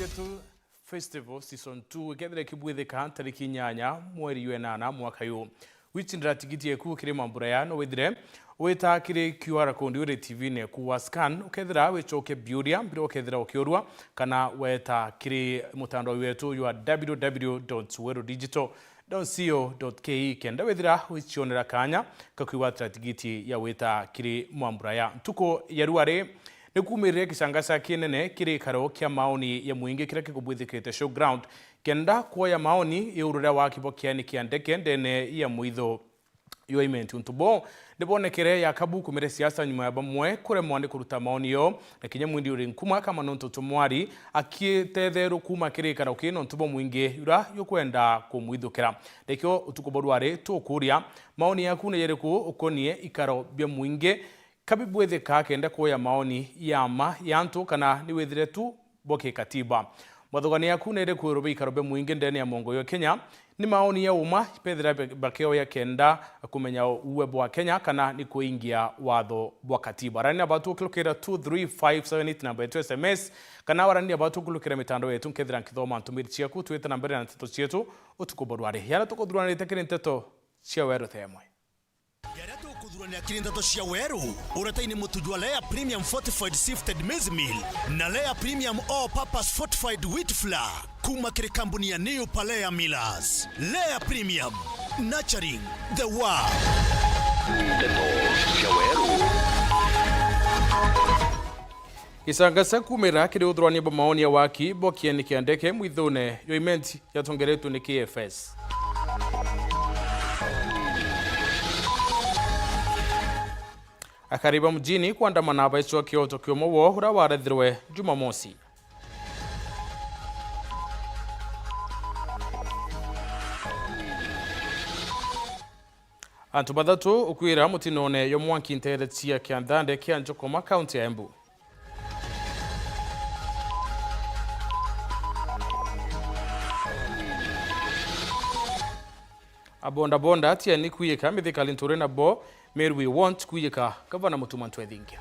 Yetu Festival Season 2 ikethire kibwithika tariki 8 mweri wa 8 mwaka uyu wichindira tigiti eku kiri mambura no withire wita kiri QR code uri TV ne ku scan ukethira wichoke biuria mbiro ukethira ukiurwa kana weta kiri mutandao wetu wa www.werudigital.co.ke kenda withira wichionera kanya kakwiwa tigiti ya wita kiri mambura ntuko yaruare nikumirire kishangasa kinene kiri karo kia maoni ya muingi kira kikubwithikite showground kenda kuoya maoni iurura wa kibokiani kia ndeke ndene ya muitho yoiment untubo ndibonekere ya kabu kumire siasa nyuma ya bamwe kure mwande kuruta maoni yo na kinya mwindi uri nkuma kama nonto tumwari akitetheru kuma kiri karo kino ntubo muingi yura yokwenda kumuithukira dekyo utukobodware tukuria maoni yaku ne yereku ukonie ikaro bya muingi kabibwethe ka kenda kuoya maoni yama yantu kana niwethire tu boke katiba mwathogani yaku nere kuirobe ikarobe muingi ndene ya mongo yo Kenya ni maoni ya uma pethira bakeo ya kenda kumenya uwebo wa Kenya kana ni kuingia watho wa katiba rani abatu kulukira 23578 namba yetu SMS kana warani abatu kulukira mitandao yetu nkethira nkithoma ntumiri ciaku twita namba na nteto cietu utukobodware yana tukodurana tekere nteto cia weru themwe ya kirindato cia weru urataini mutujwa Lea Premium Fortified Sifted Maize Meal na Lea Premium All Purpose Fortified Wheat Flour kuma kiri kampuni ya New Palea Millers. Lea Premium, nurturing the world. Isangasa kumira kiri udhrwani ba maoni ya waki bokieni kiandeke mwithune yoiment ya tongeretu ni KFS. Akariba mjini kuandamana abaiswa Kyoto kiomo wo hura warethirwe Jumamosi. Antu bathatu ukwira mutinone yo mwanki ntere cia kiandande kia Njokoma County ya Embu. Abonda bonda atia ni kuyeka mithikali nture na bo Meru we want kuyeka gavana Mutuma Ntwethingia.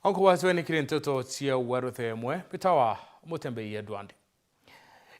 Onko wasweni kiri ntoto cia weru themwe pitawa mutembei Edwandi.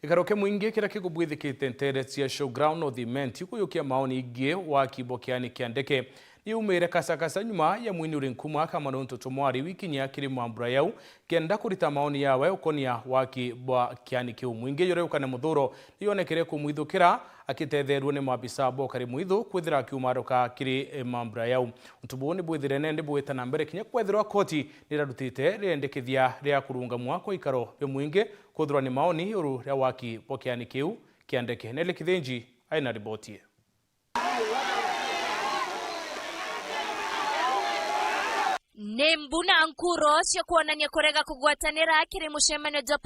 Ikaroke mwingi kira kikubwithikite ntere cia showground no the men tikuyukia maoni igie wa kibokiani kiandeke niumire kasakasa nyuma ya mwini uri nkuma kama nonto tumwari wiki nya kiri mwambura yau kenda kurita maoni yawe ukonia waki bwa kiani kiu mwingi yore ukane muthuro niyonekere kumwithukira akitetherwo ni mabisa bo kari mwithu kwithira kiumaruka kiri mwambura yau ntubuni bwithire nende bwita na mbere kinya kwethirwa koti nirarutite riendekithia ria kurunga mwako ikaro be mwingi kuthurwa ni maoni uru ria waki bwa kiani kiu kiandeke nele kithenji aina ribotie. Nembuna nkuro cia kuonania kurega kugwatanira kiri mushemano jo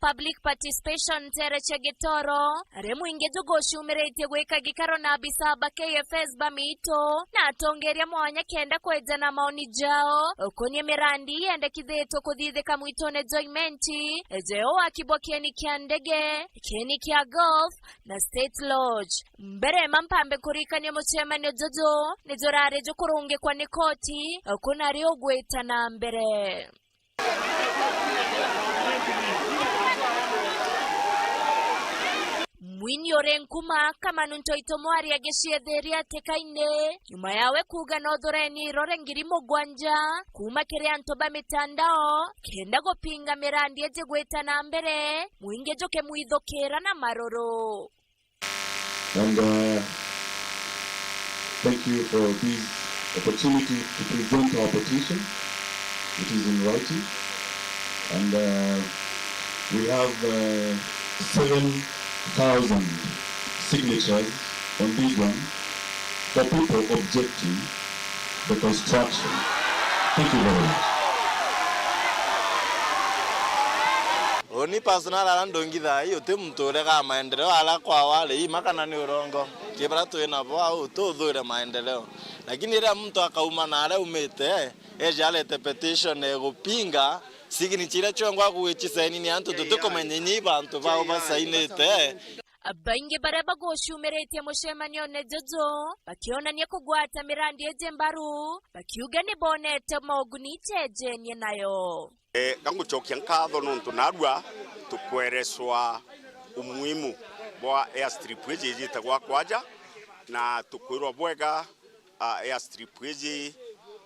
public participation tere cia Gitoro ari mwingi jugoshumiretie gwika gikaro na abisaba KFS bamito na atongeria mwanya kenda kwejana maoni jao ukonie mirandi endekithitwo kuthithika mwitone joimenti ejeo akibokieni kia ndege keni kia golf na State Lodge mbere mampambe kurikania mushemano jojo nijorare jo kurunge kwa koti kuna rio gweta na mbere mwini orenkuma kama nunto itomwari ageciatheria tekaine nyuma yawe kuga nothoreni rorengiri mugwanja kuma kiri antoba mitandao kenda gopinga mirandi eje gweta na mbere mwingi joke mwithokera na maroro. And thank you for this opportunity to present our petition. It is in writing, and we have 7,000 signatures on this one for people objecting the construction. Thank you very much. Oni personal arandongitha yote mtore ka maendeleo ala kwa wale makana ni urongo kibara tu ina bwa utudhure maendeleo lakini ile mtu akauma na ale umete alete petition kupinga signature chongwa kuichisaini ni antu tutukomenye bantu bao basainete baingi baria bagoshumiretie mucemanio ne Jojo bakionania kugwata mirandi ejembaru bakiuga ni bonete moguni tejenie nayo gangucokia nkatho nuntu narua tukwereswa umuhimu wa airstrip ejite gwa kwaja na tukwirwa bwega airstrip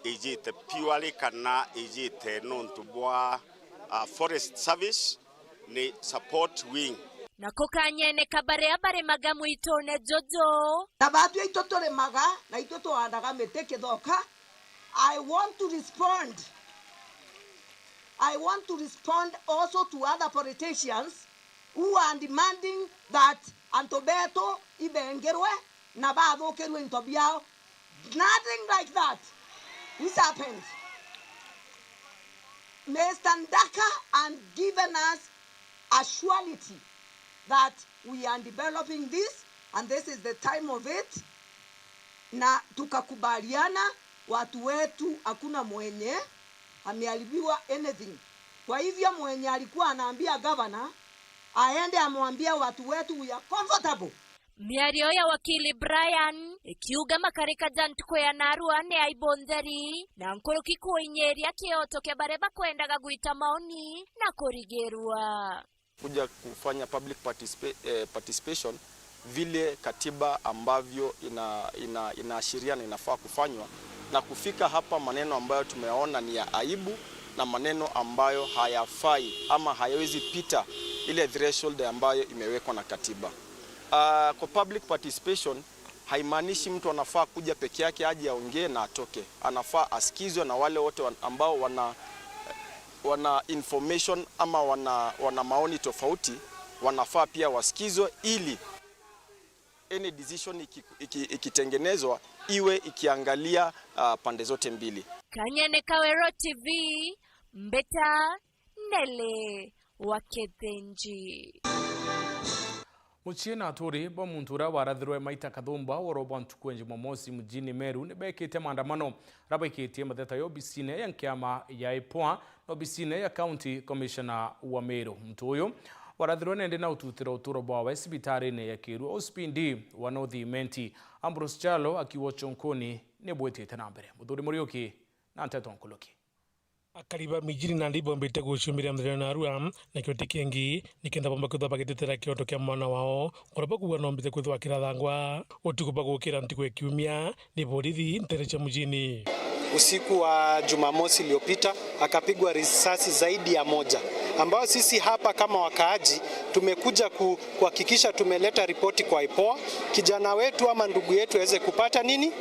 ejite purely kana ejite nuntu bwa forest service ni support wing nako kanyene kabarea bare magamu itone Jojo tabatu itotore maga na itoto andaga meteke doka. I want to respond also to other politicians who are demanding that Antobeto ibengerwe na bathokerwe intobiao. Nothing like that. This happened. Mr. Ndaka and given us a surety that we are developing this and this is the time of it. Na tukakubaliana watu wetu hakuna mwenye ameharibiwa anything. Kwa hivyo mwenye alikuwa anaambia governor aende amwambia watu wetu we are comfortable. Miario ya wakili Brian ikiuga makarika jantuko ya Narua ne aibonzeri na nkoroki kuinyeria kioto ke bareba kwendaga guita maoni na korigerua kuja kufanya public participation vile katiba ambavyo inaashiria na inafaa kufanywa na kufika hapa maneno ambayo tumeona ni ya aibu na maneno ambayo hayafai ama hayawezi pita ile threshold ambayo imewekwa na katiba. Kwa public participation haimaanishi mtu anafaa kuja peke yake aje aongee na atoke. Anafaa asikizwe na wale wote ambao wana information ama wana maoni tofauti, wanafaa pia wasikizwe ili any decision ikitengenezwa iwe ikiangalia pande zote mbili. Kanyene Kawero TV Mbeta Nele Wakethenji Muchiena aturi bo muntura warathirwe maita kathumba worobo ntukwenje momosi mjini Meru nibekite maandamano rabaikite matheta yo bisine ya nkiama ya IPOA no bisine ya county commissioner wa Meru. Mtu uyu warathirwe nende na ututiro uturobo wa sibitari ya Kiru ospindi wa North Imenti Ambrose Chalo akiwa chonkoni nebwetete na mbere muthuri Muriuki na Nteto Nkuluki akariba mijini na ndibo mbete gushumiria mthenya na Arua na kioti kengi nikenda bomba kutwa bagitetera kioto kia mwana wao koraba kuwa no mbete kutwa kirathangwa otukuba gukira ntiko ekiumia ni borithi nterecha mjini. Usiku wa Jumamosi iliyopita akapigwa risasi zaidi ya moja, ambao sisi hapa kama wakaaji tumekuja kuhakikisha tumeleta ripoti kwa IPOA kijana wetu ama ndugu yetu aweze kupata nini?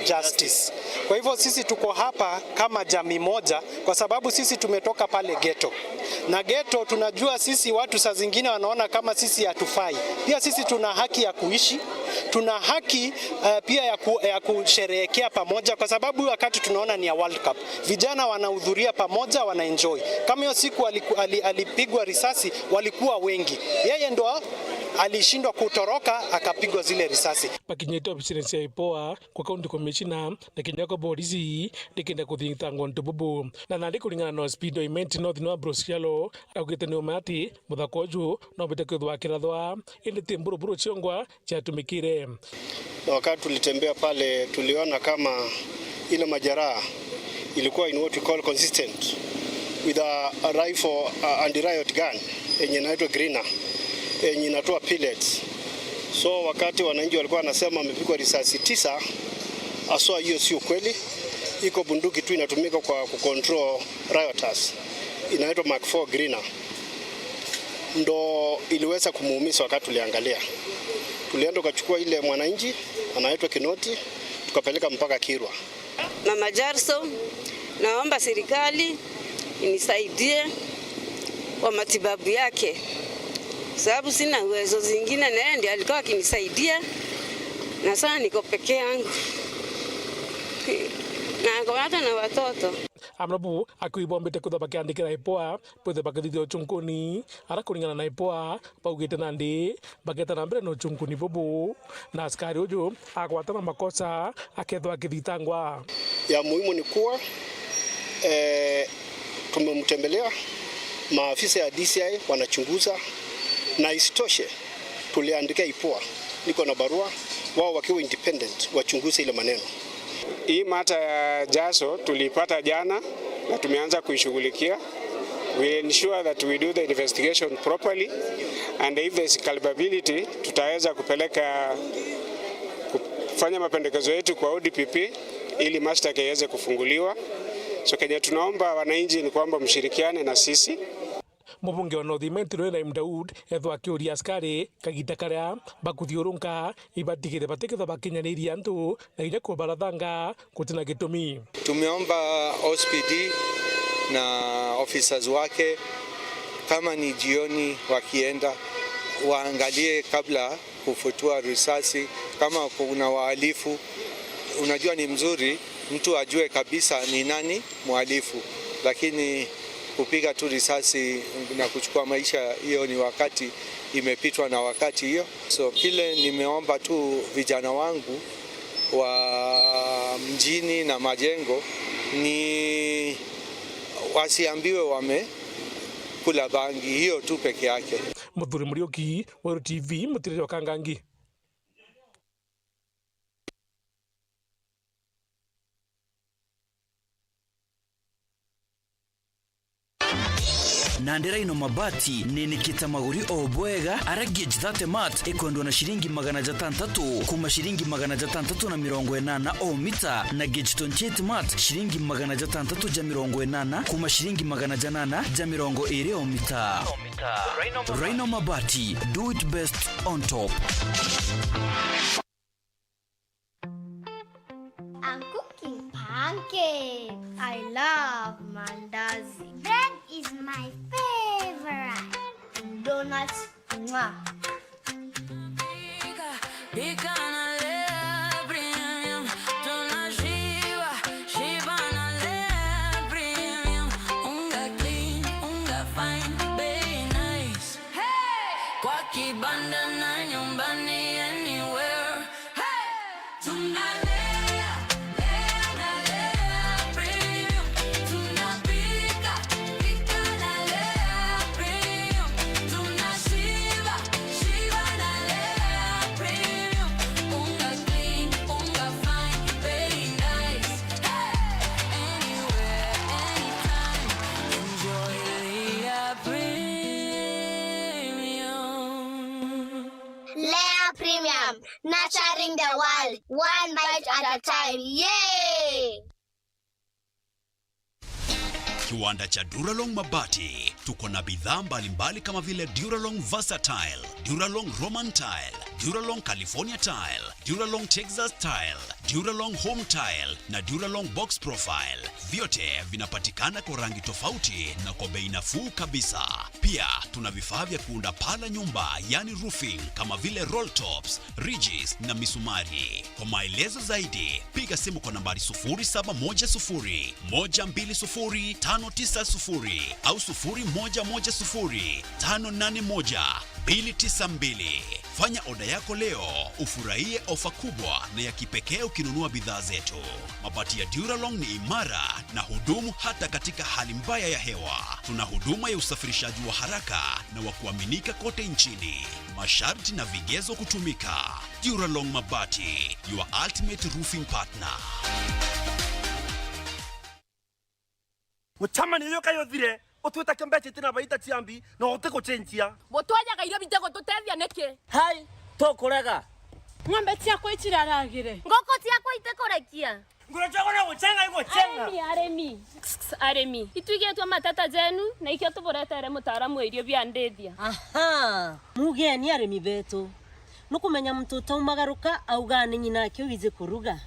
Justice. Kwa hivyo sisi tuko hapa kama jamii moja kwa sababu sisi tumetoka pale ghetto. Na ghetto tunajua sisi watu saa zingine wanaona kama sisi hatufai. Pia sisi tuna haki ya kuishi, tuna haki pia ya kusherehekea pamoja kwa sababu wakati tunaona ni ya World Cup. Vijana wanahudhuria pamoja, wanaenjoy. Kama hiyo siku alipigwa risasi walikuwa wengi. Yeye ndo alishindwa kutoroka akapigwa zile risasi. Pakinyeta presidency ya IPOA kwa county commissioner na kinyako bodizi nikenda kuthingitangwa ntububu na nandi kulingana na speedo imenti North no Ambrose Chalo akugite ni umati muthakoju no bete kwithwa kirathwa indi timburu chiongwa cha tumikire. Na wakati tulitembea pale tuliona kama ile majeraha ilikuwa in what we call consistent with a rifle anti-riot gun yenye inaitwa Greener yenye inatoa pellets. So wakati wananchi walikuwa wanasema amepigwa risasi 9, aswa hiyo sio kweli. Iko bunduki tu inatumika kwa kucontrol rioters. Inaitwa Mark 4 Greener. Ndo iliweza kumuumiza wakati tuliangalia. Tulienda kuchukua ile mwananchi anaitwa Kinoti tukapeleka mpaka Kirwa. Mama Jarso, naomba serikali inisaidie kwa matibabu yake. Sababu sina uwezo zingine na yeye ndiye alikuwa akinisaidia. Na sasa niko peke yangu. Na kwa hata na watoto. Amrabu akuibombete kutha bakiandikira IPOA pwethe bakithithio chunkuni ara kuringana na IPOA baugite nandi baketa na mbere no chunkuni bobu na askari uju akwatana makosa akethwa akithitangwa. Ya muhimu ni kuwa tumemtembelea, maafisa ya DCI wanachunguza na isitoshe tuliandika IPOA, niko na barua wao wakiwa independent wachunguze ile maneno. Hii mata ya Jaso tulipata jana na tumeanza kuishughulikia. We ensure that we do the investigation properly, and if there is culpability tutaweza kufanya mapendekezo yetu kwa ODPP ili mashtaka yaweze kufunguliwa. So Kenya tunaomba wananchi ni kwamba mshirikiane na sisi. Mubunge wa North Metro Ibrahim Daud ethwa akiuria askari kaginda karia bakuthiurunka ibatigire bateketha bakinyaniria antu na ire kubarathanga kutina gitumi. Tumeomba OSPD na officers wake kama ni jioni wakienda waangalie kabla kufutua risasi, kama kuna wahalifu. Unajua ni mzuri mtu ajue kabisa ni nani mhalifu, lakini kupiga tu risasi na kuchukua maisha, hiyo ni wakati imepitwa na wakati hiyo. So kile nimeomba tu vijana wangu wa mjini na majengo ni wasiambiwe wamekula bangi, hiyo tu peke yake. Muthuri Murioki, Wero TV, Mutiriri wa Kangangi. Nandera ino mabati nenikita maguri obwega aragie jithate mat ekwendwa na shilingi 600 kuma shilingi 680 o mita na gauge 28 mat shilingi 680 kuma shilingi 820 o mita. Rhino mabati, do it best on top. I'm cooking pancakes. I love mandazi. Bread is my favorite. Donuts, mwah. Nurturing the world, one bite at a time. Yay! Kiwanda cha Duralong Mabati tuko na bidhaa mbalimbali kama vile Duralong Versatile, Duralong Roman Tile, Duralong California Tile, Duralong Texas Tile, Duralong Home Tile na Duralong Box Profile. Vyote vinapatikana kwa rangi tofauti na kwa bei nafuu kabisa. Pia tuna vifaa vya kuunda pala nyumba, yani roofing, kama vile roll tops, ridges na misumari. Kwa maelezo zaidi, piga simu kwa nambari 0710 120 590 au 0110 581 292. Fanya oda yako leo, ufurahie ofa kubwa na ya kipekee ukinunua bidhaa zetu. Mabati ya Duralong ni imara na hudumu hata katika hali mbaya ya hewa. Tuna huduma ya usafirishaji wa haraka na wa kuaminika kote nchini. Masharti na vigezo kutumika. Duralong Mabati, your ultimate roofing partner. Mutamani yoka yothire otweta kembeche tina baita tiambi na oteko chenjia botwaja gairo bitego tutethia neke hai to korega ng'ombe ciakwa iciraragire ngoko ciakwa itekorekia ngoro chako na guchenga iko chenga aremi itwigetwa matata zenu na ikio tuboretere mutaaramu wa irio bia ndethia aha mugeni aremi betu nukumenya mtoto umagaruka augane nyina akio wize kuruga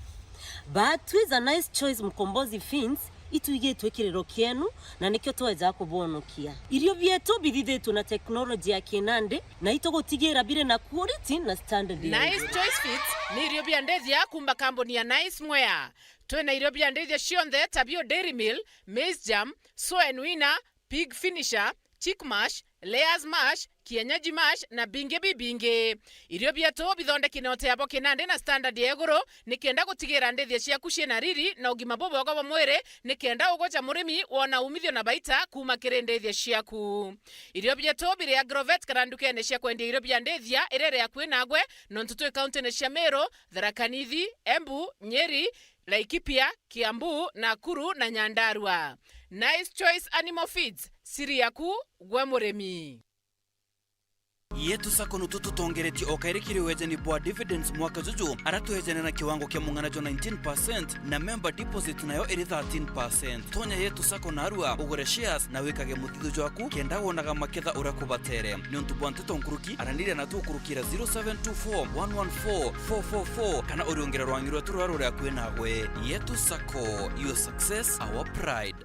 but with a nice choice Mkombozi Fins ituigetwe kirero kienu na nikyo tweza kubonokia irio bietu bithithetwo na teknolojia ya kinande na itogotigira bire na quality na standard. Nice Choice Fits ni irio bia ndethia kumba kambuni ya Nice Mwea. Twena irio bia ndethia cionthe tabio Dairy Mill, Maize Jam, Soya Nuina, Pig Finisher, Chick Mash, layers mash, kienyeji mash na binge bibinge. Irio bieto bithondeki note abo kinande na standard ya iguru nikenda gutigira ndethia ciaku ciena riri na ugima bobo kwa mwere nikenda ugocha murimi wona umithio na baita kuma kiri ndethia ciaku. Irio bieto biri agrovet karanduke ne cia kwendia irio bia ndethia irere ya kwinagwe nontutu county ne cia Meru, Tharaka Nithi, Embu, Nyeri, Laikipia, Kiambu, Nakuru na Nyandarua. Nice Choice Animal Feeds, siri yaku gwe murimi. Yetu sako nututu tongereti okairikiri wejeni bwa dividends mwaka juju aratu wejeni na kiwango kia munganajo 19% na member deposit nayo iri 13%. Tonya yetu sako narua ugore shares na wikage mutithu jwaku kenda wonaga maketha urakubatere nyontu bwa nteto nkuruki aranire na tukurukira 0724114444 kana uriongera rwangirwa turwaru rya kwinagwe. Yetu sako, your success our pride.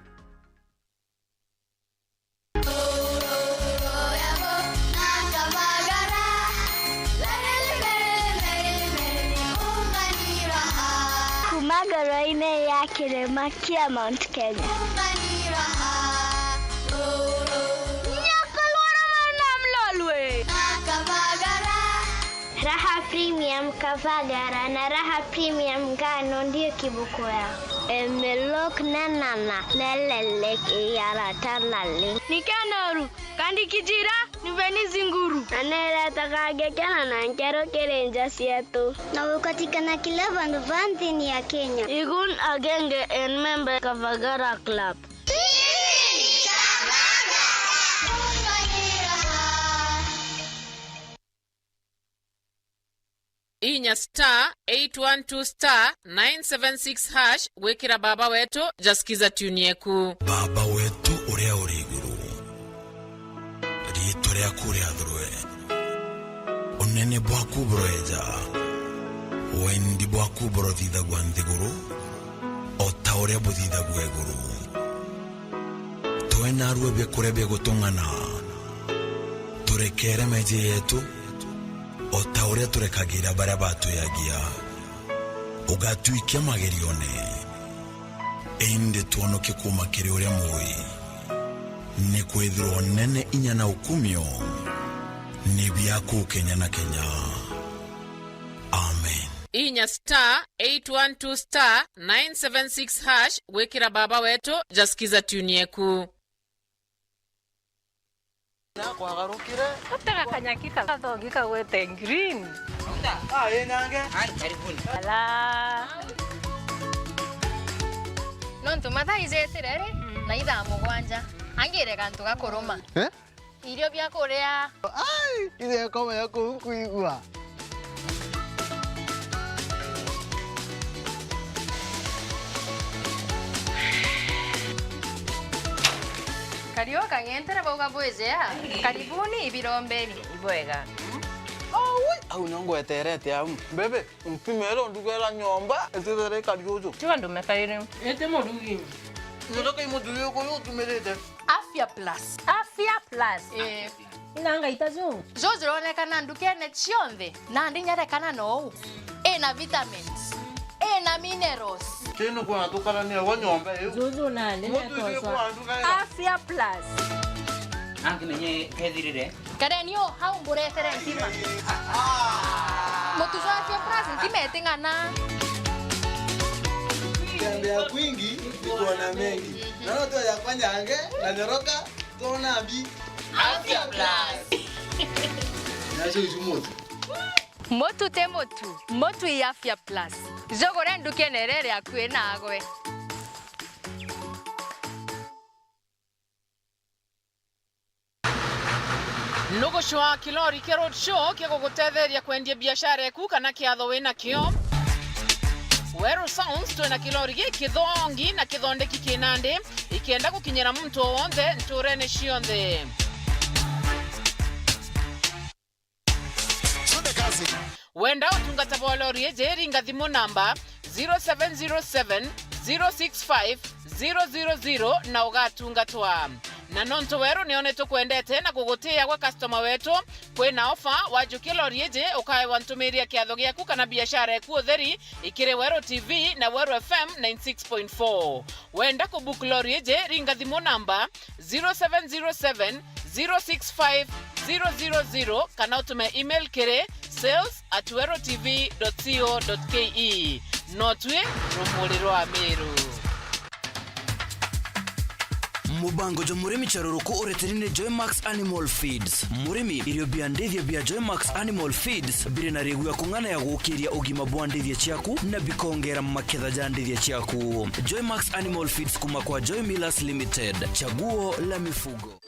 Magaraine ya Kirema kia Mount Kenya. Raha Premium Kavagara na Raha Premium Ngano ndio kibuko yao. Emelok na nana lelelek yara talale. Nikanoru kandi kijira niveni zinguru. Anela takage kana na nkero kerenja sietu. Na ukatika na kila vanti ya Kenya. Igun agenge en member Kavagara Club. Inya star 812 star 976 hash wekira baba wetu jaskiza tune yeku. Baba wetu uria uriguru rito ria kuria thurwe onene bwaku broeja wendi bwaku brothitha gwa nthiguru ota uria buthitha gwa iguru twena ruebe kurebia gutungana turekere meje yetu ota uria turekagira baria batuyagia ugatuikia magerione ende tuonoke kuma kiri uria mui ni kwithirwo nene inya na ukumio ni biaku Kenya na Kenya. Amen. Inya star 812 star 976 hash wekira baba wetu jaskiza tune yeku. Na kwa garukire utaka kanyakika kathongika wete green yenange karibuni ala nontu mathaizetirere na itha mugwanja angire kantu gakuruma irio bya kuria ile kama yako kuigua Kario kangentere boga bwezea. Karibuni ibirombeni. Ibwega. Au nongo eterete amu. Bebe, mpimelo ndugela nyomba, etere kariojo. Chwa ndume kaire. Ete modugi. Ndoka imodugi ko yotu merete. Afya Plus. Afya Plus. Inanga itazo. Zozrone kana ndukene chionde. Na ndinyare no. Na vitamins. Na minerals. Teno kwa tukala ni wanyomba hiyo. Zuzu na nene toswa. Afya Plus. Angi nenye kedirire. Karenio haumbure tere ntima. Motuzo Afya Plus ntimete ngana. Tembea kwingi iko na mengi. Naona tu ya kwanja ange na nyoroka tona bi Afya Plus. Nacho ijumoto. Motu te motu. Motu ya Afya Plus. Jogore ndukenerere akwe nagwe. Nugo shwa kilori ke road show ke gugutetheria kwendia biashara yaku kana kiatho wina kio. Weru Sounds twena kilori giki thongi na kithondeki kinande ikienda gukinyira muntu wonde nturene cionthe. Wenda utungata bolori ejeri ngathimo namba 0707 065 000 na ugatungatwa. Na nonto weru nioneto kwendete na kugutia kwa customer wetu kwena offer wajukie lori eje ukae wantumiria kiatho giaku kana biashara yaku utheri ikire Weru TV na Weru FM 96.4. Wenda kubook lori eje ringa thimo namba 0707 065000 kana utume email kere sales@werotv.co.ke. Notwe rumuliro Ameru. Mubango jo murimi charuruku ureterine Joymax Animal Feeds. Murimi irio biandithia bia Joymax Animal Feeds bire na rigu ya kungana ya gukiria ugima bwandithia chiaku na bikongera maketha jandithia chiaku. Joymax Animal Feeds kuma kwa Joy Millers Limited. Chaguo la mifugo.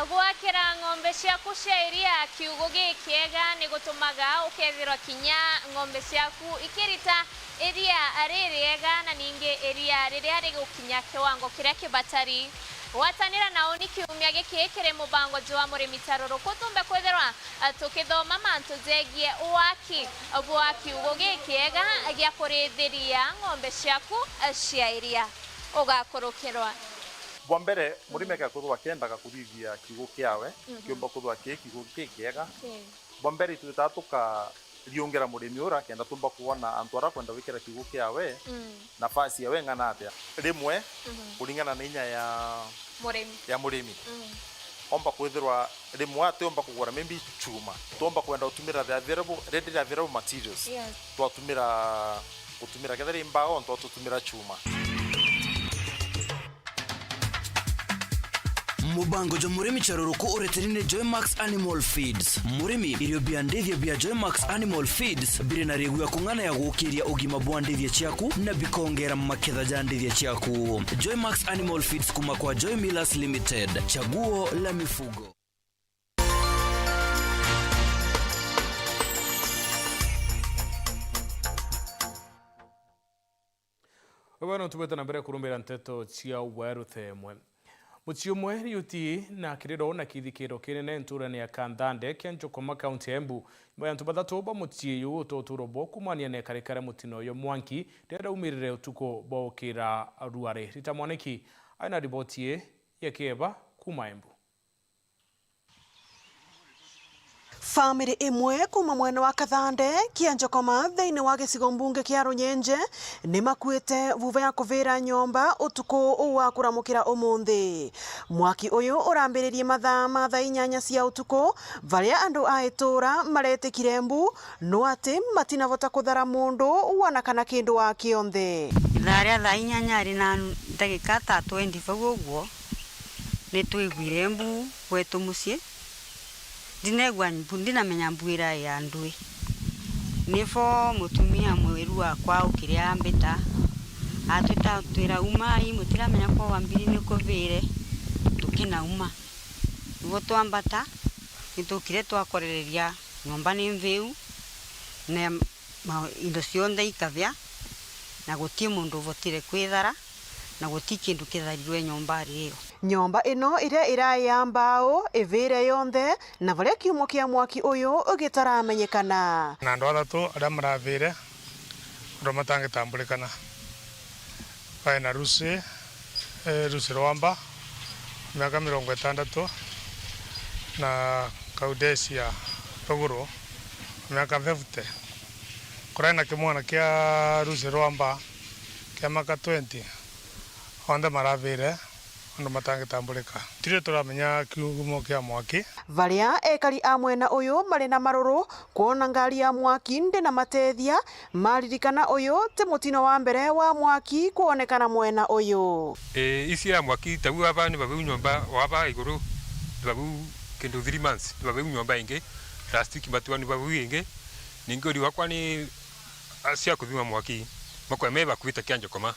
Gwakira ng'ombe ciaku cia iria kiugo gikiega ni gutumaga ukethirwa kinya ng'ombe ciaku ikirita iria ririega na ninge iria riria rigukinya kiwango kiria kibatari. Watanira nao ni kiumia gikikire mubango jwa murimi Charuruku tumbe kwethirwa tukithoma mantu jegie uwaki bwa kiugo gikiega gia kurithiria ng'ombe ciaku cia iria ugakurukirwa. Bwa mbere murime ka kuthwa kendaga kuthithia kiugo kiawe kiumba kuthwa kiugo kikiega. Bwa mbere tutatuka riongera murimi ura kenda tumba kuona antwara kwenda wikira kiugo kiawe nafasi yawe ngana atia rimwe kulingana na inya ya murimi omba kwithirwa rimwe atomba kugura maybe chuma tomba kwenda utumira the available materials twatumira utumira kethari mbao twatumira chuma. Mubango jo murimi Charuruku ureterine Joymax Animal Feeds. Murimi irio biandithia bia Joymax Animal Feeds bire na rigu ya kungana ya gukiria ugima bwandithia chiaku na bikongera maketha jandithia chiaku. Joymax Animal Feeds kuma kwa Joy Millers Limited. Chaguo la mifugo. Wabano tubeta na mbere kurumbira nteto cia Weru themwe. Mucio mweri yuti na kiriro na kithikiro kinene nturani ya Kandande Kenjokoma County Embu bayantu bathatu ba mucio utoturo bokumania ne karekare mutino yo mwanki ndera umirire utuko bokira ruare rita mwaneki aina ribotie yakeba kuma Embu. Family imwe kuma mwena wa Kathande Kianjokoma thiini wa gicigo mbunge kia Runyenje ni makuite vuva ya kuvira nyomba utuku wa kuramukira umuthi. Mwaki uyu urambiririe mathaa 8 cia utuku varia andu a itura maretikire Embu no ati matinavota kuthara mundu wana kana kindu wa kionthe. Tharia 8 ari na ndagika 25 uguo ni twiguire Embu wetu mucii dinegwa ndina menya mbwira ya ndui nifo mutumia mweru akwa ukiria mbita atwita twira umai mutira menya kwa wambiri ni kovire tukina uma nivo twambata nitukire twakorereria nyomba ni mveu na indo cionthe ikavya na gutie mundu votire kwithara na guti kindu kitharirwe nyomba riyo. Nyomba ino iria iraya mbao ivire yonthe na varia kiumo kia mwaki uyu ugitaramenyekana. Na andu athatu aria maravire ndo matangitambulikana. Baina Rusi Rwamba miaka 60 na Kaudesia Ruguru miaka 50. Kuraina kimwana kia Rusi Rwamba kia maka 20 onda maravire ndo matangitambulika tire turamenya kiugumo kia mwaki. Varia ekari a mwena uyu mari na maruru kuona ngari ya mwaki ndi na matethia maririkana uyu ti mutino wa mbere wa mwaki kuonekana mwena uyu. Isi ya mwaki tabu aba ni babu nyomba waba iguru babu kendo 3 months babu nyomba inge last week batwa ni babu inge ningori wakwa ni asia kuthima mwaki makwa meba kuita Kianjokoma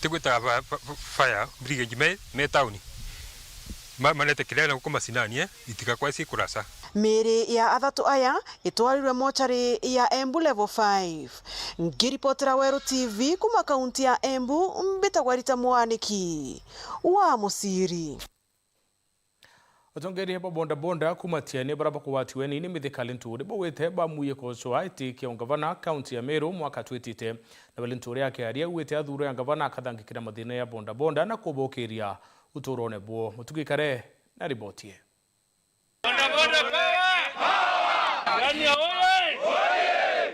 tegweta fire brigade me town manete kirena kuma sinani itika kwa isi kurasa. Miri ya athatu aya itwarirwe mochari ya Embu level 5. Ngiripotera Weru TV kuma kaunti ya Embu mbitagwa Rita Mwaniki wa Musiri. Otongeri heba bonda kuma tiene baraba kuwati weni ni mithikali nturi bo wete ba muye kosoa iti kia ngavana kaunti ya Meru mwaka twitite na balinturi yake aria wete athuro ya ngavana akathangikira mathina ya bonda na kubokeria uturone bo mutugikare na ribotie.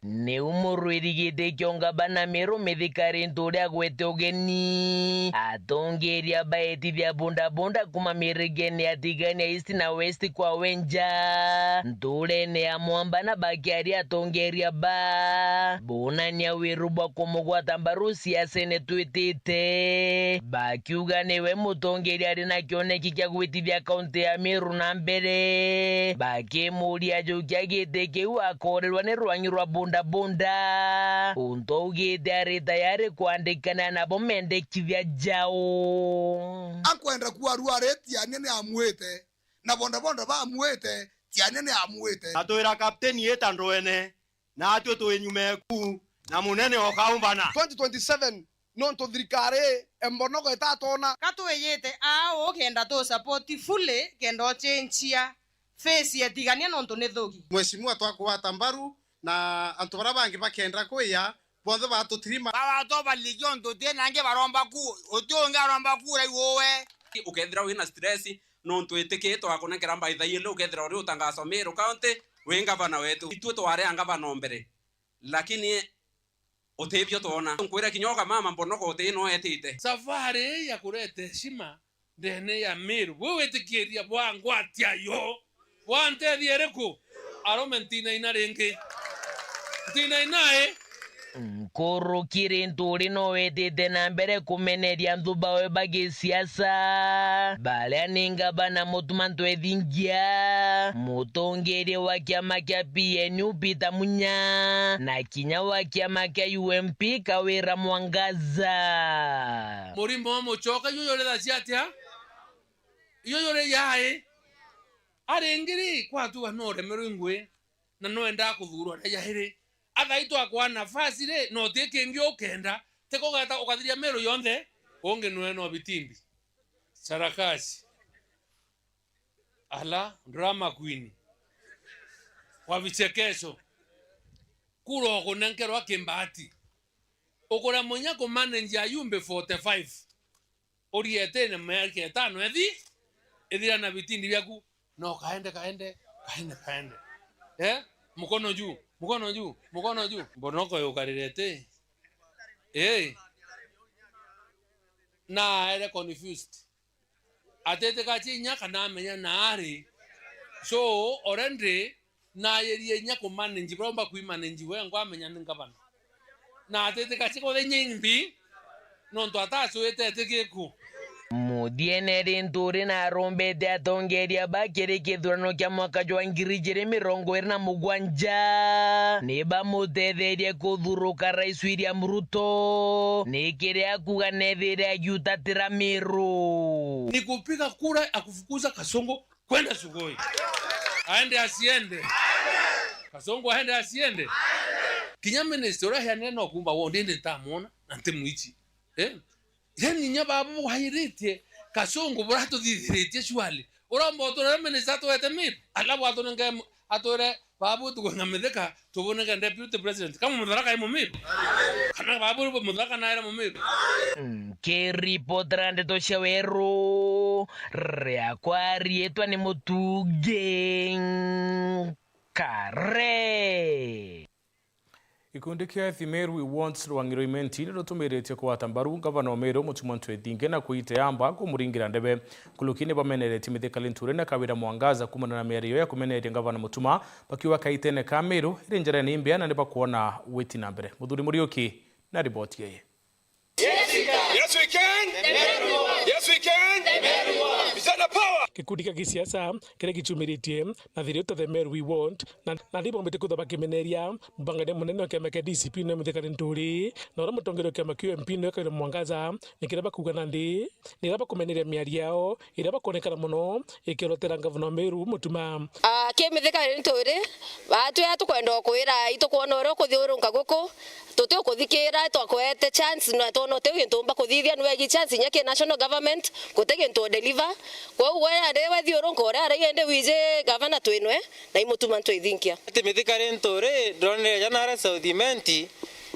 Ni umurwirigite kionga bana Meru mithikari nturia gwete ugeni atongeria baeti vya bunda kuma mirigeni atigania East na West kwa wenja nturene ya mwamba na bakiari atongeria ba bonania wirubwa kumugwata mbaru siasa netwitite bakiuga niwe mutongeria ari na kioneki kya gwitithia kaunti ya Meru na mbere bakimuria jukia gite kiu akorerwa ni rwangi rwa bunda unto ugite ari tayari kuandikana na bomendekithia jao akwenda kuarua retiania ni amwite na bonda ba amwite tiania ni amwite atwira kapteni eta ndwene na atyo twinyume ku na munene okaumbana 2027 non to thirikari embonoko itatona katweyete ao kenda to support fully kenda chenchia face yatigania nonto nethogi mheshimiwa twakwata mbaru na antobara bangi bakenda kuya bondo batutrima bato baligionto tena nge baromba ku otionga baromba ku rai wowe ukethira wina stress nonto eteketo akonekera mbaitha yele ukethira uri utangazo Meru county wenga bana wetu itwe tware anga bana mbere lakini otebyo tona nkwira kinyoka mama mbonoko otino etite safari ya kurete heshima ndene ya Meru wewe tekeria bwangwatia yo wante diereku aromentina inarenge tina inae Nkuru kirinturi no wetete na mbere kumeneria nthuba we bagi siasa balea ninga bana mutumantu ethingia mutongerie wa kiama kia PNU Peter Munya na kinya wa kiama kia UMP Kawira Mwangaza murimo muchoka yoyore daciatia yoyore yae arengiri kwatu anore merungwe na noenda kuthurwa yahire athaitwo akwa nafasi re no tekengio kenda teko gata ukathiria Meru yonthe onge no bitimbi sarakasi ala drama queen kwa vichekesho kuro kunenkerwa kimbati ukora munya ko manage ayumbe 45 oriete na merke tano ethira na bitindi byaku no kaende mukono juu mbonoko yokarirete na ere confused atete kachinya kana menya nari so orende na yerie nya ko manage bromba ku manage we ngwa menya ngabana na atete kachiko de nyimbi nonto ataso etete keku Mudieneri nturi na rombete atongeria bakiri kithurano kia mwaka jwa 2027 niba mutetherie kuthuruka Rais William Ruto nikiria kuga nethiria yutatira Meru ni kupiga kura akufukuza Kasongo kwenda Sugoi aende asiende Kasongo aende asiende kinya minister ya neno kumba wondende tamona antemuichi yani nyababu wahirite Kasongo burato dithirite shwali urombo to minister to etemir alabu atonenge atore babu tu ngamedeka tuboneka deputy president kama mudaraka imo Meru kana babu mudaraka na era Meru Keripotrande to shaweru reakwari etwa ni mutuge kare Ikundi kia Meru We Want Rwangiro Imenti nirotumirite kwata mbaru gavana wa Meru Mutumantu Ethinge na kuite yamba kumuringira ndebe kulukini bamenerete mithikali nture na Kawira Mwangaza kumana na mĩario ya kumeneria gavana Mutuma bakiwa kaitene ka Meru iri njira ni mbia na niba kuona witi na mbere Muthuri Muriuki na ripoti yeye. Yes we can. Yes we can. Vijana power. Kikundi kia kisiasa kile kichumiritie na thirito the Meru We Want na ndipo mbete kutha bakimeneria mbangane munene wa kiama kia DCP na mithikali nturi na ora mutongero kiama kia UMP no Kawira Mwangaza nikiraba kuga ndi niraba kumeneria miario yao iraba kuonekana muno ikirotera gavana wa Meru Mutuma mithikali nturi batu ya tukwenda kwira itukuona oro kuthurunga guku tutio kuthikira twakwete chance na tono te ntumba kuthithia nwe gi chance nyake national government kutege nto deliver kwa uwe ade wathiurunga ora ari ende wije governor twinwe na Mutuma ntwithinkia ati mithikali nturi drone jana ara South Imenti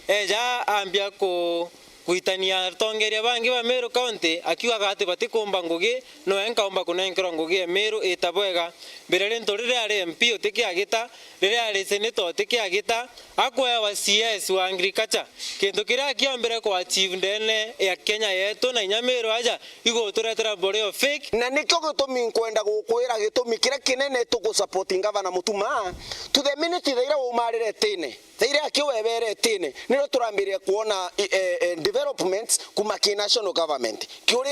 eja ambia ku kuitania tongeria bangi ba Meru County akiuga ati batikumba ngugi no enkaomba kunenkero ngugi ya Meru itabwega mbere ntorire ari MP utikiagita rire ari senator utikiagita akwa wa CS wa agriculture kintu kiria kiombere kwa achieve ndene ya Kenya yetu na Nyameru aja igo turetera boreo fake na nikyo gitumi kwenda gukwira gitumi kiria kinene tugu supporting governor Mutuma to the minute thaira umarire tene thaira akiwebere tene niro turambirie kuona developments kuma ki national government kiuri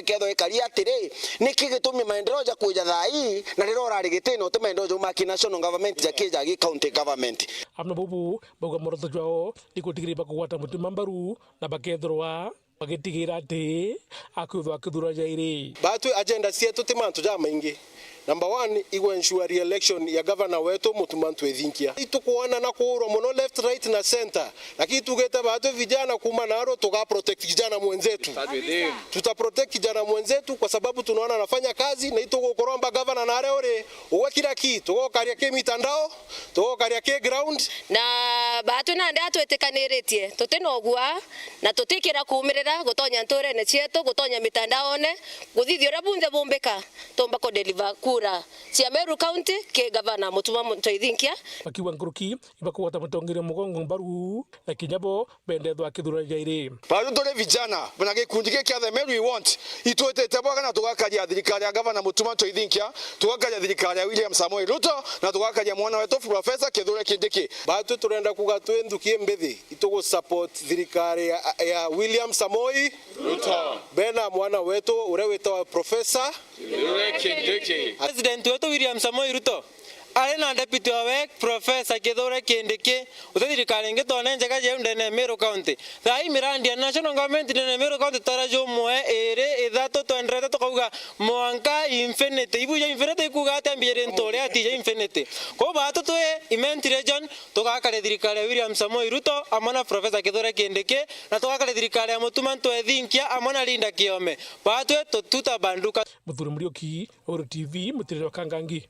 ketho ikaria atiri niki gitumi maendeleo ja kuja thai na riro rari gitino te maendeleo ja ki national government ja kija gi county government amna bubu boga moroto jao ikutigiri bakugwata Mutuma mbaru na bakethroa bagitigira ati akuthura jairi batu agenda cietu ti mantu ja maingi. Number 1 igo ensure re-election ya governor wetu Mutuma twethinkia. Itukuona na kuuro muno left right na center. Lakini tugete bado vijana kuma naro tuga protect kijana mwenzetu. Tuta protect kijana mwenzetu kwa sababu tunaona anafanya kazi na ituko koromba governor na areore uwe kila kitu. Tugo karia ke mitandao, tugo karia ke ground na batu na ndia twetekaniretie tutinogua na tutikira kuumirira gutonya nturene cietu gutonya mitandao ne guthithio ra bunde bumbeka tomba ko deliver kura cia Meru County ke governor Mutuma twethinkia akiwa nguruki ibakuwata mutongire mugongo mbaru na kinyabo bendethwa akithura jairi bado tole vijana bana gikundi ke kia the Meru we want itwetete bwaga na tugakaria thirikari ya governor Mutuma twethinkia tugakaria thirikari ya William Samoei Ruto na tugakaria mwana wetu professor Kithure Kindiki bado turenda kuga twendukie mbethi itugo support thirikari ya William Samoei Ruto bena mwana wetu ure wetwa professor Kithure Kindiki President wetu William Samoei Ruto ari na deputy wa Professor Kithure Kindiki uthirikari ngitone njega je ndene Meru County thai mirandi ya national government ndene Meru County tarajo mwe ere ithatu twendrete tukauga mwanka infinity ibuja infinity kuga atambire ntore atije infinity ko batu twe immense region tukakare thirikari ya William Samoei Ruto amana Professor Kithure Kindiki na tukakare thirikari ya Mutuma twethinkia amana Linda Kiome batu tutabanduka Muthuri Murioki Oro TV mutiriro Kangangi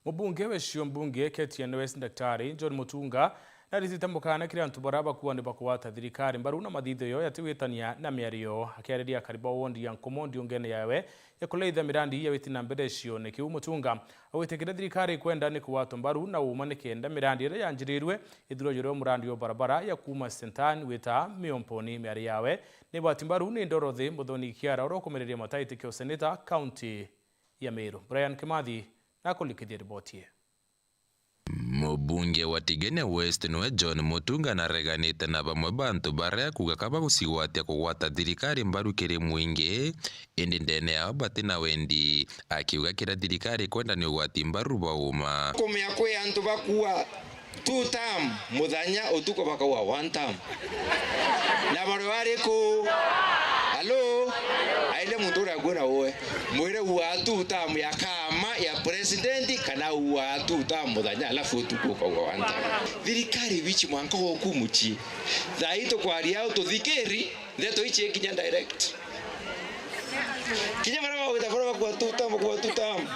Mubunge weshio mbunge KTN West Daktari John Mutunga na rizitambukana kiri antu baraba kuwa ni bakuwata thirikari mbaru na mathitho yo yatiwitania na miario akiariria kariba wondi ya nkomondi ungene yawe ya kuleitha mirandi ya witina mbere cio ni kiu Mutunga awitekira thirikari kwenda ni kuwato mbaru na uma ni kenda mirandi ira yanjirirwe ithuro joro murandi yo barabara ya kuma Sentani wita Miomponi miari yawe ni bati mbaru ni Ndorothi Muthoni Kiara oro kumereria mataiti kio seneta county ya Meru Brian Kimathi na kulikithia riboti. Mubunge wa Tigania West nwe John Mutunga na reganite na bamwe bantu baria kuga kaba gusigwatia kugwata thirikari mbaru kiri mwingi indi ndene yao bati na wendi akiuga kira thirikari kwenda ni ugwati mbaru bauma kumya kwe antu bakuwa 2 term muthanya utuko bakawa 1 term na barwari ku Hello aile mundura gura oe mwire wa 2 term ya kama ya president kana wa 2 term muthanya alafu utuko kwa 1 term thirikari bichi mwanka wo kumuchi thaito kwari au tuthikeri ndeto ichi kinya direct kinya mara wa gutafora kwa 2 term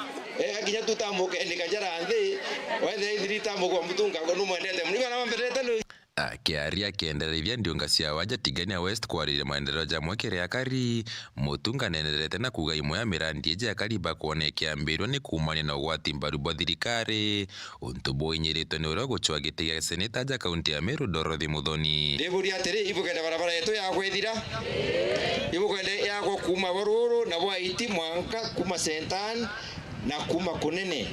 kinya 2 term ke ni kajara nthi wethe 3 term kwa Mutunga ngo numwendete mniba na mbelete akiaria akiendelea ndionga cia waja Tigania West kwarire maendeleo jamwe kiria kari Mutunga nenderete na kuga imwe ya mirandi eje akariba kuonekea mbirwo ni kumania na ugwati mbaru bwa thirikari untubo inyiritwe ni uro guchwa gitiga seneta ja kaunti ya Meru Ndorothi Muthoni ndiburi atiri ibugenda barabara yetu ya gwithira ibugenda ya kuma baruru na bwa iti mwanka kuma Sentani na kuma kunene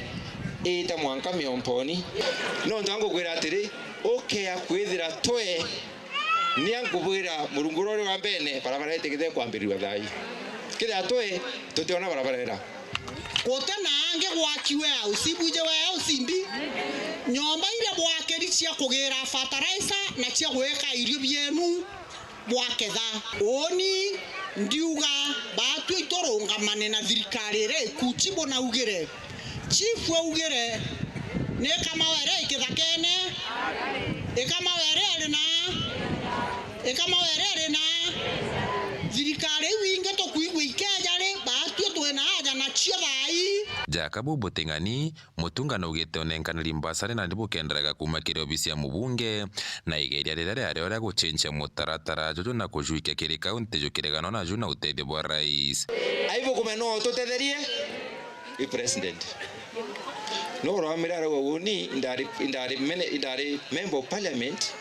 ita mwanka Miomponi no ndango gwira atiri okay akwithira twe ni angubwira murungurore wa mbene barabara itigithe kwambiriwa thai kithia twe tutiona barabara gutana ange gwakiwe au sibuje we au simbi nyomba ile bwakeri cia kugira fertilizer na cia gweka irio bienu bwaketha oni ndiuga batu itorongamane na thirikari re kuchibo na ugire chief ugire ne kama were ikithakene ekama were na thirikari winge to kuigwa ikejare batu twena haja na cio thai Jakabu Buting'ani mutungano ugite onenkaniri mbasare na ndibukenderaga kuma kiri obisi ya mubunge na igeria rĩrĩa rĩarĩ ria gucenjia mutaratara juju na kujuikia kiri kaunti jukiregano na juna uteithio bwa rais aibu kumeno tutetherie i president no ramira ro woni indari member of parliament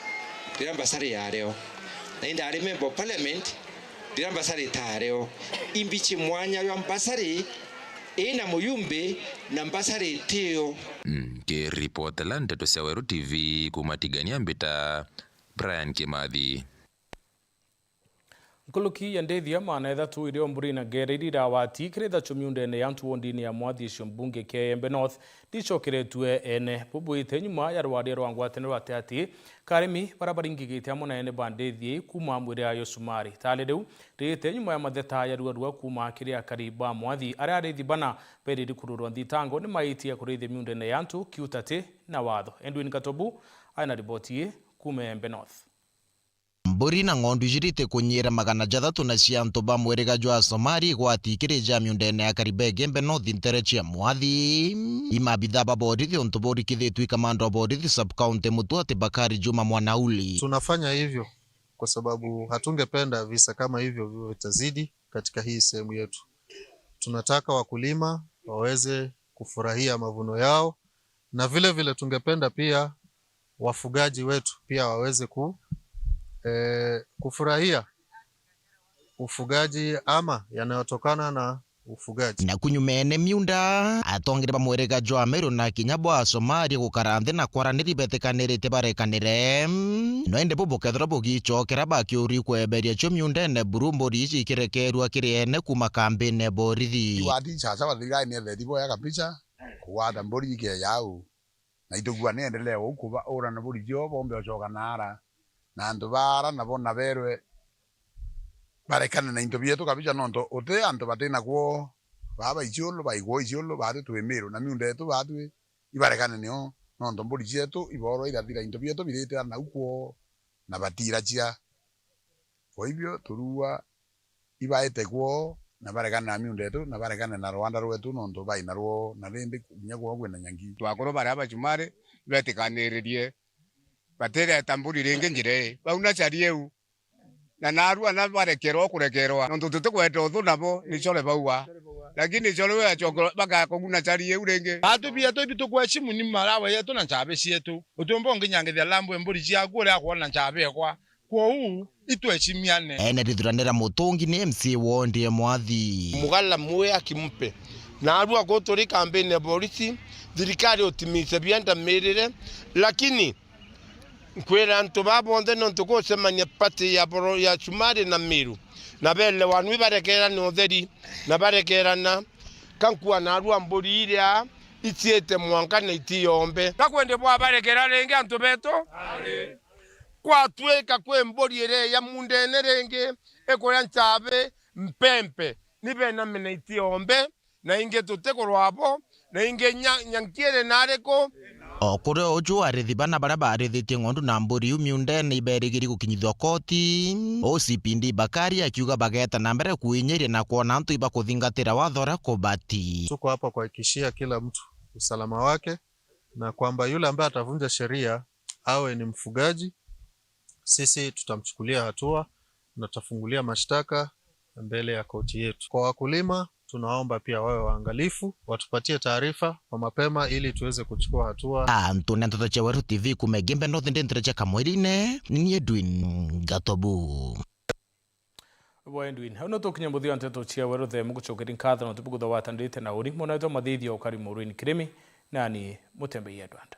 diramba sare yareo na indari member of parliament diramba sare tareo imbichi mwanya wa mbasari ina muyumbe na mbasari tio ke report la Nteto cia Weru TV kumatigania mbita Brian Kimathi. Nkuluki ya ndethia maana ithatu irio mburi na gererira wati kiretha chumyundene ya ntuondini ya mwathi icio mbunge Kembe North ndicokeretwe ene bubuite nyuma ya rwari rwa ngwataniro ati ati karimi barabaringigite munene bandethie kuma mwire ayo Sumari tale riu rite nyuma ya matheta ya rua kuma kiria kariba mwathi aria arithi bana periri kururwa thitango ni maitia kurithi myundene ya ntu kiutate na watho. Edwin Katobu ana riboti kuma Embe North. Mburi na ng'ondu jirite kunyira magana jathatu na cianto ba mwerega jwa Somari gwatikire jamio ndene ya Karibe Gembe North interechia mwathi imabitha babodithi ontobori kithetwi kamando bodithi sub county Mutuate Bakari Juma Mwanauli. Tunafanya hivyo kwa sababu hatungependa visa kama hivyo vitazidi katika hii sehemu yetu. Tunataka wakulima waweze kufurahia mavuno yao na vile vile tungependa pia wafugaji wetu pia waweze kufurahia ufugaji ama yanayotokana na ufugaji. Na kunyumene miunda atongire bamwerega jwa Meru na kinyabwa Somari gukaranthe na kwaraniri betekanirite barekanire no ende bobokethra bogichokera bakiuri kweberia cho miundene burumbori ici kirekerwa kiriene kuma kambine borithi wadi sasa wadhiga ni thedi boya kabisa kuwada mbori ke yao na itogwa ne endelee ukuba ora na buri jo bombe ochoka nara na ndubara na bona berwe barekana na intobieto kabisa nonto ote anto batena kwo baba icholo baigwo icholo batu twemero na miunde tu batu ibarekana nio nonto mburi chetu iboro irathira intobieto birete na ukwo na batira chia kwa hivyo turua ibaete kwo na barekana na miunde tu na barekana na Rwanda rwetu nonto bai na rwo na rende nyagwo gwe na nyangi twakoro bara abachumare betekanirerie batere tamburi renge njire bauna charieu na narua na barekerwa kurekerwa nonto tutekweta uthu nabo ni chole baua lakini chole we achoko baka kuguna charieu renge atu bia to bitu kwa chimu ni marawa yetu na chabe cietu utumbo nginyangithia lambo emburi cia gure akwona chabe kwa u itu echimiane ene rithuranira mutungi ni MC Wondi mwathi mugala muwe akimpe na arua goturi campaign ya polisi thirikari otimise bienda mirire lakini kwera ntu babonde nontu gosemania pati ya Sumari na Meru na bele wanu barekera ni otheri na barekerana kankua na arua mburi iria itiete mwanka na itiombe takwende bwa barekera renge antu beto kwa tweka kwe mburi ire ya mundene renge ekoya nchabe mpempe nibe na mena itiombe na inge tutekorwabo na inge nyankiere nareko okure ojo arithi bana bara barithitie ng'ondu na mburi miundene iberigiri gukinyithwa koti OCPD Bakari akiuga bageta na mbere kuinyiria na kuona antu iba kuthingatira wathora kubati. Tuko hapa kuhakikishia kila mtu usalama wake na kwamba yule ambaye atavunja sheria awe ni mfugaji, sisi tutamchukulia hatua na tutafungulia mashtaka mbele ya koti yetu. Kwa wakulima tunaomba pia wawe waangalifu, watupatie taarifa kwa mapema ili tuweze kuchukua hatua. Antone Nteto cia Weru TV kuma Gembe North ndendrecha kamwirine ni Edwin Gatobu. Edwin hano tokinya muthia Nteto cia Weru the mugucokerin katha no tupugutha watandite na uri mona to mathithio ukari muruini kirimi nani Mutembei Edward.